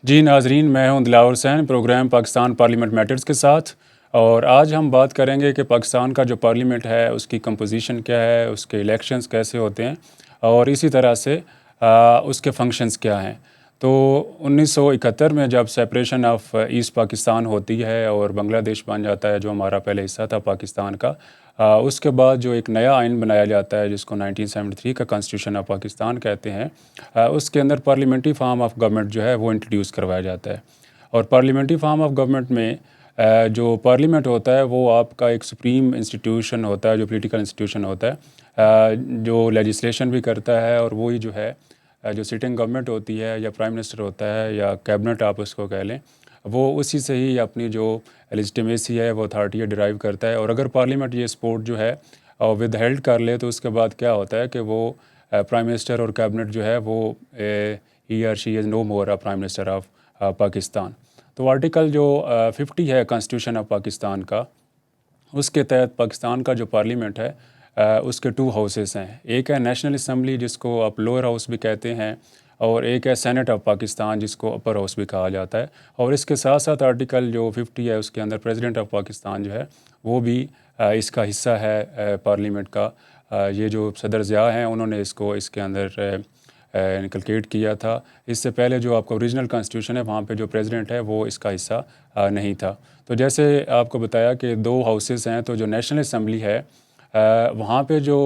جی ناظرین، میں ہوں دلاور حسین، پروگرام پاکستان پارلیمنٹ میٹرز کے ساتھ، اور آج ہم بات کریں گے کہ پاکستان کا جو پارلیمنٹ ہے اس کی کمپوزیشن کیا ہے، اس کے الیکشنز کیسے ہوتے ہیں، اور اسی طرح سے اس کے فنکشنز کیا ہیں۔ تو 1971 میں جب سپریشن آف ایسٹ پاکستان ہوتی ہے اور بنگلہ دیش بن جاتا ہے جو ہمارا پہلے حصہ تھا پاکستان کا، اس کے بعد جو ایک نیا آئین بنایا جاتا ہے جس کو 1973 کا کانسٹیٹیوشن آف پاکستان کہتے ہیں، اس کے اندر پارلیمنٹری فارم آف گورنمنٹ جو ہے وہ انٹروڈیوس کروایا جاتا ہے۔ اور پارلیمنٹری فارم آف گورنمنٹ میں جو پارلیمنٹ ہوتا ہے وہ آپ کا ایک سپریم انسٹیٹیوشن ہوتا ہے، جو پولیٹیکل انسٹیٹیوشن ہوتا ہے، جو لیجسلیشن بھی کرتا ہے، اور وہی جو ہے جو سٹنگ گورنمنٹ ہوتی ہے یا پرائم منسٹر ہوتا ہے یا کیبنٹ آپ اس کو کہہ لیں، وہ اسی سے ہی اپنی جو لیجٹیمیسی ہے وہ اتھارٹی ڈرائیو کرتا ہے۔ اور اگر پارلیمنٹ یہ سپورٹ جو ہے ود ہیلڈ کر لے تو اس کے بعد کیا ہوتا ہے کہ وہ پرائم منسٹر اور کیبنٹ جو ہے وہ ہی اور شی از نو مور پرائم منسٹر آف پاکستان۔ تو آرٹیکل جو 50 ہے کانسٹیٹیوشن آف پاکستان کا، اس کے تحت پاکستان کا جو پارلیمنٹ ہے اس کے 2 ہاؤسز ہیں۔ ایک ہے نیشنل اسمبلی جس کو آپ لوئر ہاؤس بھی کہتے ہیں، اور ایک ہے سینٹ آف پاکستان جس کو اپر ہاؤس بھی کہا جاتا ہے۔ اور اس کے ساتھ ساتھ آرٹیکل جو 50 ہے اس کے اندر پریزیڈنٹ آف پاکستان جو ہے وہ بھی اس کا حصہ ہے پارلیمنٹ کا۔ یہ جو صدر ضیاء ہیں انہوں نے اس کے اندر انکلکیٹ کیا تھا۔ اس سے پہلے جو آپ کا اوریجنل کانسٹیٹیوشن ہے وہاں پہ جو پریزیڈنٹ ہے وہ اس کا حصہ نہیں تھا۔ تو جیسے آپ کو بتایا کہ 2 ہاؤسز ہیں، تو جو نیشنل اسمبلی ہے وہاں پہ جو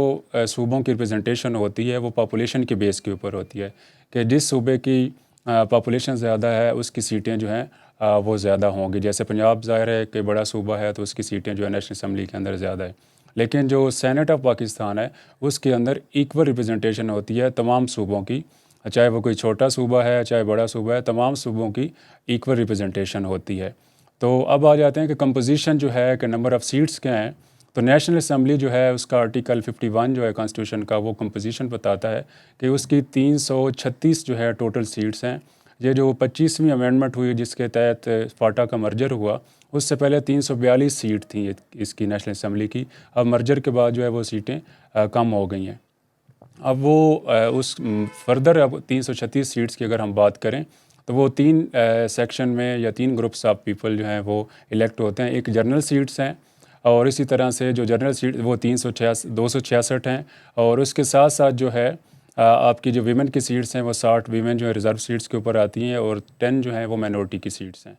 صوبوں کی ریپرزنٹیشن ہوتی ہے وہ پاپولیشن کے بیس کے اوپر ہوتی ہے، کہ جس صوبے کی پاپولیشن زیادہ ہے اس کی سیٹیں جو ہیں وہ زیادہ ہوں گی۔ جیسے پنجاب ظاہر ہے کہ بڑا صوبہ ہے تو اس کی سیٹیں جو ہے نیشنل اسمبلی کے اندر زیادہ ہے، لیکن جو سینٹ آف پاکستان ہے اس کے اندر ایکول ریپرزنٹیشن ہوتی ہے تمام صوبوں کی، چاہے وہ کوئی چھوٹا صوبہ ہے چاہے بڑا صوبہ ہے، تمام صوبوں کی ایکول ریپرزنٹیشن ہوتی ہے۔ تو اب آ جاتے ہیں کہ کمپوزیشن جو ہے کہ نمبر آف سیٹس کیا ہیں۔ تو نیشنل اسمبلی جو ہے اس کا آرٹیکل 51 جو ہے کانسٹیٹیوشن کا وہ کمپوزیشن بتاتا ہے کہ اس کی 336 جو ہے ٹوٹل سیٹس ہیں۔ یہ جو 25ویں امینڈمنٹ ہوئی جس کے تحت فاٹا کا مرجر ہوا، اس سے پہلے 342 سیٹ تھیں اس کی نیشنل اسمبلی کی۔ اب مرجر کے بعد جو ہے وہ سیٹیں کم ہو گئی ہیں۔ اب وہ اس فردر اب 336 سیٹس کی اگر ہم بات کریں تو وہ 3 سیکشن میں یا 3 گروپس آف پیپل جو ہیں وہ الیکٹ ہوتے ہیں۔ ایک جنرل سیٹس ہیں، اور اسی طرح سے جو جنرل سیٹ وہ 266 ہیں، اور اس کے ساتھ ساتھ جو ہے آپ کی جو ویمن کی سیٹس ہیں وہ 60 ویمن جو ہے ریزرو سیٹس کے اوپر آتی ہیں، اور 10 جو ہیں وہ مائنورٹی کی سیٹس ہیں۔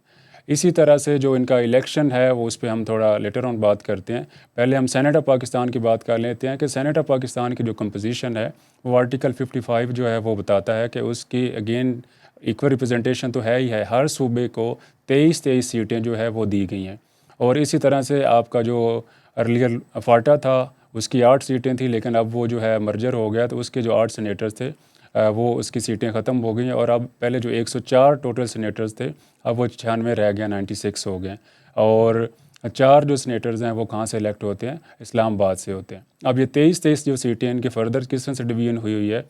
اسی طرح سے جو ان کا الیکشن ہے وہ اس پہ ہم تھوڑا لیٹر آن بات کرتے ہیں۔ پہلے ہم سینٹ آف پاکستان کی بات کر لیتے ہیں کہ سینٹ آف پاکستان کی جو کمپوزیشن ہے وہ آرٹیکل 55 جو ہے وہ بتاتا ہے کہ اس کی اگین ایکول ریپرزنٹیشن تو ہے ہی ہے، ہر صوبے کو 23 سیٹیں جو ہے وہ دی گئی ہیں۔ اور اسی طرح سے آپ کا جو ارلیئر فاٹا تھا اس کی 8 سیٹیں تھیں، لیکن اب وہ جو ہے مرجر ہو گیا تو اس کے جو 8 سینیٹرز تھے وہ اس کی سیٹیں ختم ہو گئی ہیں، اور اب پہلے جو 104 ٹوٹل سینیٹرز تھے اب وہ 96 رہ گئے، 96 ہو گئے۔ اور 4 جو سینیٹرز ہیں وہ کہاں سے الیکٹ ہوتے ہیں؟ اسلام آباد سے ہوتے ہیں۔ اب یہ 23 جو سیٹیں ان کی فردر کس طرح سے ڈویژن ہوئی ہے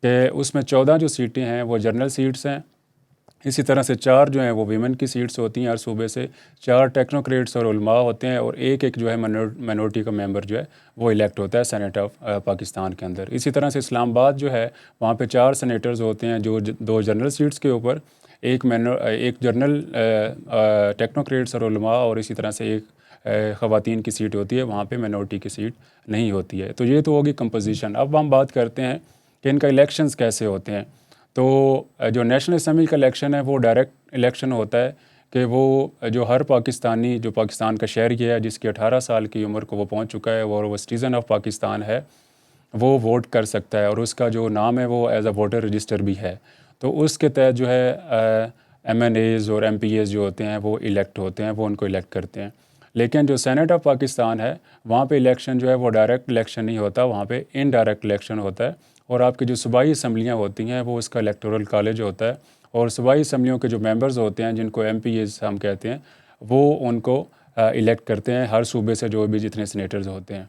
کہ اس میں 14 جو سیٹیں ہیں وہ جنرل سیٹس ہیں، اسی طرح سے 4 جو ہیں وہ ویمن کی سیٹس ہوتی ہیں ہر صوبے سے، 4 ٹیکنوکریٹس اور علماء ہوتے ہیں، اور ایک جو ہے مائنورٹی کا ممبر جو ہے وہ الیکٹ ہوتا ہے سینٹ آف پاکستان کے اندر۔ اسی طرح سے اسلام آباد جو ہے وہاں پہ 4 سینیٹرز ہوتے ہیں، جو 2 جنرل سیٹس کے اوپر، ایک جنرل ٹیکنوکریٹس اور علماء، اور اسی طرح سے ایک خواتین کی سیٹ ہوتی ہے، وہاں پہ مائنورٹی کی سیٹ نہیں ہوتی ہے۔ تو یہ تو ہوگی کمپوزیشن۔ اب ہم بات کرتے ہیں کہ ان کا الیکشنز کیسے ہوتے ہیں۔ تو جو نیشنل اسمبلی کا الیکشن ہے وہ ڈائریکٹ الیکشن ہوتا ہے، کہ وہ جو ہر پاکستانی جو پاکستان کا شہری ہے جس کی 18 سال کی عمر کو وہ پہنچ چکا ہے اور وہ سٹیزن آف پاکستان ہے، وہ ووٹ کر سکتا ہے، اور اس کا جو نام ہے وہ ایز اے ووٹر رجسٹر بھی ہے۔ تو اس کے تحت جو ہے ایم این ایز اور ایم پی ایز جو ہوتے ہیں وہ الیکٹ ہوتے ہیں، وہ ان کو الیکٹ کرتے ہیں۔ لیکن جو سینٹ آف پاکستان ہے وہاں پہ الیکشن جو ہے وہ ڈائریکٹ الیکشن نہیں ہوتا، وہاں پہ انڈائریکٹ الیکشن ہوتا ہے، اور آپ کی جو صوبائی اسمبلیاں ہوتی ہیں وہ اس کا الیکٹورل کالج ہوتا ہے، اور صوبائی اسمبلیوں کے جو ممبرز ہوتے ہیں جن کو ایم پی ایز ہم کہتے ہیں، وہ ان کو الیکٹ کرتے ہیں ہر صوبے سے جو بھی جتنے سینیٹرز ہوتے ہیں۔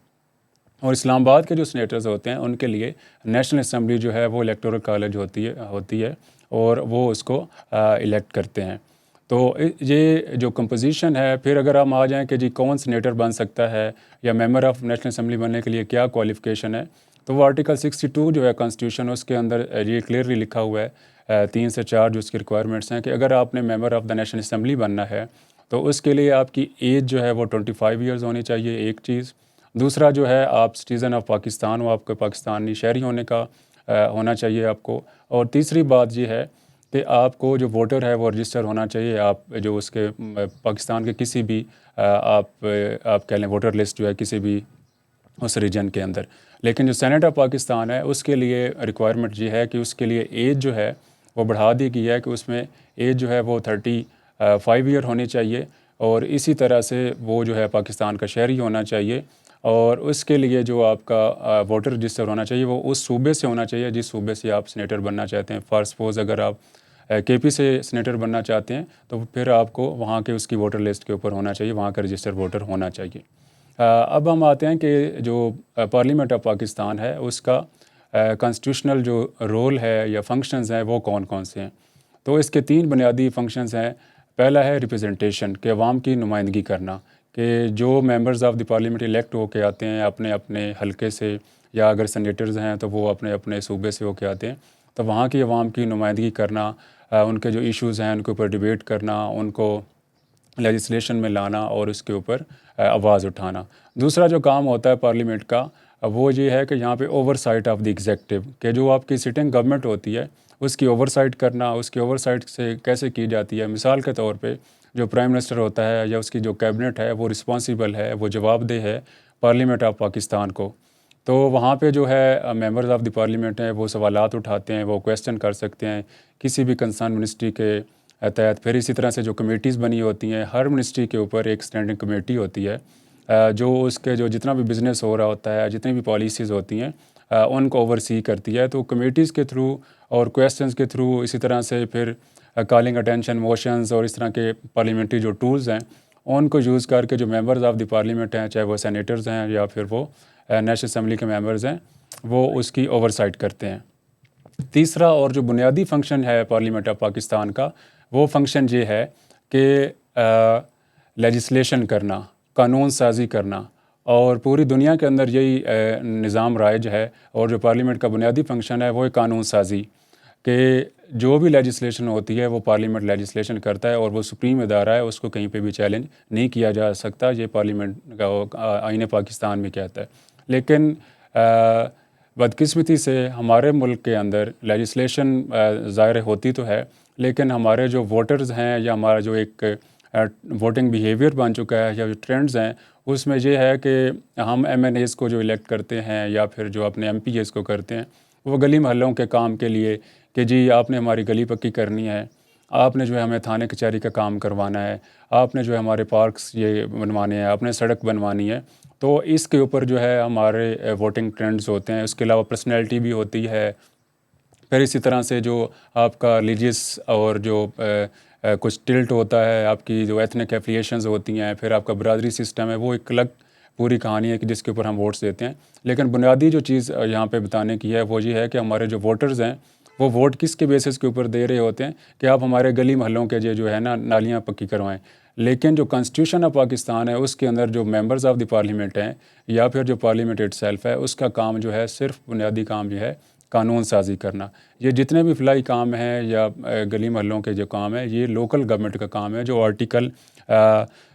اور اسلام آباد کے جو سینیٹرز ہوتے ہیں ان کے لیے نیشنل اسمبلی جو ہے وہ الیکٹورل کالج ہوتی ہے اور وہ اس کو الیکٹ کرتے ہیں۔ تو یہ جو کمپوزیشن ہے، پھر اگر ہم آ جائیں کہ جی کون سینیٹر بن سکتا ہے یا ممبر آف نیشنل اسمبلی بننے کے لیے کیا کوالیفیکیشن ہے، تو وہ آرٹیکل 62 جو ہے کانسٹیٹیوشن اس کے اندر یہ کلیئرلی لکھا ہوا ہے 3 سے 4 جو اس کی ریکوائرمنٹس ہیں کہ اگر آپ نے member of the national assembly بننا ہے تو اس کے لیے آپ کی ایج جو ہے وہ 25 ایئرز ہونی چاہیے، ایک چیز۔ دوسرا جو ہے آپ سٹیزن آف پاکستان ہو، آپ کے پاکستانی شہری ہونے کا ہونا چاہیے آپ کو۔ اور تیسری بات یہ ہے کہ آپ کو جو ووٹر ہے وہ رجسٹر ہونا چاہیے، آپ جو اس کے پاکستان کے کسی بھی آپ کہہ لیں ووٹر لسٹ جو ہے کسی بھی اس ریجن کے اندر۔ لیکن جو سینیٹ آف پاکستان ہے اس کے لیے ریکوائرمنٹ یہ ہے کہ اس کے لیے ایج جو ہے وہ بڑھا دی گئی ہے کہ اس میں ایج جو ہے وہ 35 ایئر ہونی چاہیے، اور اسی طرح سے وہ جو ہے پاکستان کا شہری ہونا چاہیے، اور اس کے لیے جو آپ کا ووٹر رجسٹر ہونا چاہیے وہ اس صوبے سے ہونا چاہیے جس صوبے سے آپ سینیٹر بننا چاہتے ہیں۔ فار سپوز اگر آپ کے پی سے سینیٹر بننا چاہتے ہیں تو پھر آپ کو وہاں کے اس کی ووٹر لسٹ کے اوپر ہونا چاہیے، وہاں کا رجسٹر ووٹر ہونا چاہیے۔ اب ہم آتے ہیں کہ جو پارلیمنٹ آف پاکستان ہے اس کا کانسٹیٹیوشنل جو رول ہے یا فنکشنز ہیں وہ کون کون سے ہیں۔ تو اس کے 3 بنیادی فنکشنز ہیں۔ پہلا ہے ریپرزنٹیشن، کہ عوام کی نمائندگی کرنا، کہ جو members of the parliament elect ہو کے آتے ہیں اپنے اپنے حلقے سے، یا اگر سینیٹرز ہیں تو وہ اپنے اپنے صوبے سے ہو کے آتے ہیں، تو وہاں کی عوام کی نمائندگی کرنا، ان کے جو ایشوز ہیں ان کے اوپر ڈیبیٹ کرنا، ان کو لیجسلیشن میں لانا اور اس کے اوپر آواز اٹھانا۔ دوسرا جو کام ہوتا ہے پارلیمنٹ کا وہ یہ ہے کہ یہاں پہ oversight of the executive, کہ جو آپ کی سٹنگ گورنمنٹ ہوتی ہے اس کی اوور سائٹ کرنا، اس کی اوور سائٹ سے کیسے کی جاتی ہے۔ مثال کے طور پہ جو پرائم منسٹر ہوتا ہے یا اس کی جو کیبنٹ ہے وہ رسپانسیبل ہے، وہ جواب دہ ہے پارلیمنٹ آف پاکستان کو۔ تو وہاں پہ جو ہے ممبرز آف دی پارلیمنٹ ہیں وہ سوالات اٹھاتے ہیں، وہ کویسچن کر سکتے ہیں کسی بھی کنسرن منسٹری کے تحت۔ پھر اسی طرح سے جو کمیٹیز بنی ہوتی ہیں، ہر منسٹری کے اوپر ایک اسٹینڈنگ کمیٹی ہوتی ہے جو اس کے جو جتنا بھی بزنس ہو رہا ہوتا ہے، جتنی بھی پالیسیز ہوتی ہیں ان کو اوور سی کرتی ہے۔ تو کمیٹیز کے تھرو اور کویسچنز کے تھرو، اسی طرح سے پھر کالنگ اٹینشن موشنز اور اس طرح کے پارلیمنٹری جو ٹولز ہیں ان کو یوز کر کے جو ممبرز آف دی پارلیمنٹ ہیں، چاہے وہ سینیٹرز ہیں یا پھر وہ نیشنل اسمبلی کے ممبرز ہیں، وہ اس کی اوور سائٹ کرتے ہیں۔ تیسرا اور جو بنیادی فنکشن ہے پارلیمنٹ آف پاکستان کا، وہ فنکشن یہ ہے کہ لیجسلیشن کرنا، قانون سازی کرنا، اور پوری دنیا کے اندر یہی نظام رائج ہے۔ اور جو پارلیمنٹ کا بنیادی فنکشن ہے وہ قانون سازی، کہ جو بھی لیجسلیشن ہوتی ہے وہ پارلیمنٹ لیجسلیشن کرتا ہے، اور وہ سپریم ادارہ ہے، اس کو کہیں پہ بھی چیلنج نہیں کیا جا سکتا، یہ پارلیمنٹ کا آئین پاکستان میں کہتا ہے۔ لیکن بدقسمتی سے ہمارے ملک کے اندر لیجسلیشن ظاہر ہوتی تو ہے، لیکن ہمارے جو ووٹرز ہیں یا ہمارا جو ایک ووٹنگ بیہیویئر بن چکا ہے یا جو ٹرینڈز ہیں، اس میں یہ ہے کہ ہم ایم این ایز کو جو الیکٹ کرتے ہیں یا پھر جو اپنے ایم پی ایز کو کرتے ہیں، وہ گلی محلوں کے کام کے لیے، کہ جی آپ نے ہماری گلی پکی کرنی ہے، آپ نے جو ہے ہمیں تھانے کچہری کا کام کروانا ہے، آپ نے جو ہے ہمارے پارکس یہ بنوانے ہیں، آپ نے سڑک بنوانی ہے۔ تو اس کے اوپر جو ہے ہمارے ووٹنگ ٹرینڈز ہوتے ہیں۔ اس کے علاوہ پرسنالٹی بھی ہوتی ہے۔ پھر اسی طرح سے جو آپ کا ریلیجیس اور جو کچھ ٹلٹ ہوتا ہے، آپ کی جو ایتھنک ایفیلیشنز ہوتی ہیں، پھر آپ کا برادری سسٹم ہے، وہ ایک الگ پوری کہانی ہے کہ جس کے اوپر ہم ووٹس دیتے ہیں۔ لیکن بنیادی جو چیز یہاں پہ بتانے کی ہے وہ یہ ہے کہ ہمارے جو ووٹرز ہیں وہ ووٹ کس کے بیسس کے اوپر دے رہے ہوتے ہیں کہ آپ ہمارے گلی محلوں کے جو ہے نا نالیاں پکی کروائیں۔ لیکن جو کانسٹیٹیوشن آف پاکستان ہے اس کے اندر جو ممبرز آف دی پارلیمنٹ ہیں یا پھر جو پارلیمنٹ اٹ سیلف ہے، اس کا کام جو ہے صرف بنیادی کام یہ ہے قانون سازی کرنا۔ یہ جتنے بھی فلاحی کام ہیں یا گلی محلوں کے جو کام ہے، یہ لوکل گورنمنٹ کا کام ہے۔ جو آرٹیکل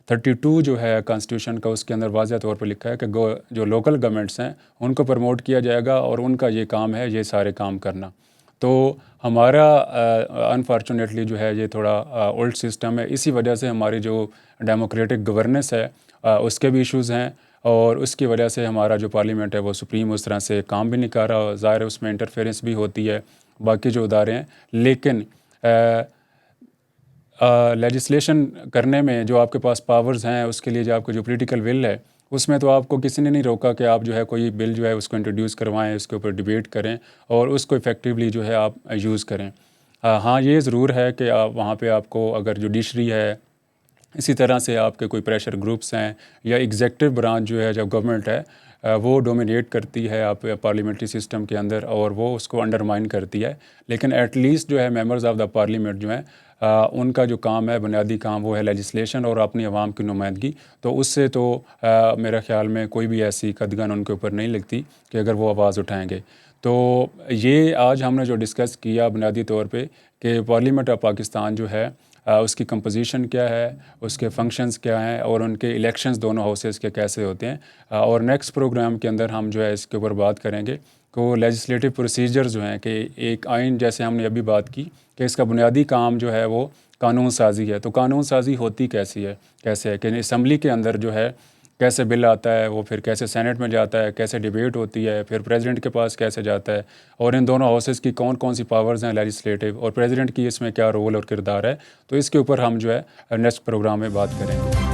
32 جو ہے کانسٹیٹیوشن کا، اس کے اندر واضح طور پر لکھا ہے کہ جو لوکل گورنمنٹس ہیں ان کو پروموٹ کیا جائے گا اور ان کا یہ کام ہے یہ سارے کام کرنا۔ تو ہمارا انفارچونیٹلی جو ہے یہ تھوڑا اولڈ سسٹم ہے، اسی وجہ سے ہماری جو ڈیموکریٹک گورننس ہے اس کے بھی ایشوز ہیں، اور اس کی وجہ سے ہمارا جو پارلیمنٹ ہے وہ سپریم اس طرح سے کام بھی نہیں کر رہا، ظاہر ہے اس میں انٹرفیرنس بھی ہوتی ہے باقی جو ادارے ہیں۔ لیکن لیجسلیشن کرنے میں جو آپ کے پاس پاورز ہیں، اس کے لیے جو آپ کا جو پولیٹیکل ول ہے، اس میں تو آپ کو کسی نے نہیں روکا کہ آپ جو ہے کوئی بل جو ہے اس کو انٹروڈیوس کروائیں، اس کے اوپر ڈیبیٹ کریں اور اس کو افیکٹیولی جو ہے آپ یوز کریں۔ ہاں یہ ضرور ہے کہ وہاں پہ آپ کو اگر جوڈیشری ہے، اسی طرح سے آپ کے کوئی پریشر گروپس ہیں یا ایگزیکٹو برانچ جو ہے جب گورنمنٹ ہے وہ ڈومینیٹ کرتی ہے آپ پارلیمنٹری سسٹم کے اندر اور وہ اس کو انڈرمائن کرتی ہے، لیکن ایٹ لیسٹ جو ہے ممبرز آف دا پارلیمنٹ جو ہیں ان کا جو کام ہے بنیادی کام وہ ہے لیجسلیشن اور اپنی عوام کی نمائندگی، تو اس سے تو میرے خیال میں کوئی بھی ایسی قدغن ان کے اوپر نہیں لگتی کہ اگر وہ آواز اٹھائیں گے۔ تو یہ آج ہم نے جو ڈسکس کیا بنیادی طور پہ کہ پارلیمنٹ آف پاکستان جو ہے اس کی کمپوزیشن کیا ہے، اس کے فنکشنز کیا ہیں، اور ان کے الیکشنز دونوں ہاؤسز کے کیسے ہوتے ہیں، اور نیکسٹ پروگرام کے اندر ہم جو ہے اس کے اوپر بات کریں گے کہ وہ لیجسلیٹو پروسیجرز جو ہیں کہ ایک آئین جیسے ہم نے ابھی بات کی کہ اس کا بنیادی کام جو ہے وہ قانون سازی ہے، تو قانون سازی ہوتی کیسے ہے کہ اسمبلی کے اندر جو ہے کیسے بل آتا ہے، وہ پھر کیسے سینٹ میں جاتا ہے، کیسے ڈیبیٹ ہوتی ہے، پھر پریزیڈنٹ کے پاس کیسے جاتا ہے، اور ان دونوں ہاؤسز کی کون کون سی پاورز ہیں لیجسلیٹو، اور پریزیڈنٹ کی اس میں کیا رول اور کردار ہے، تو اس کے اوپر ہم جو ہے نیکسٹ پروگرام میں بات کریں گے۔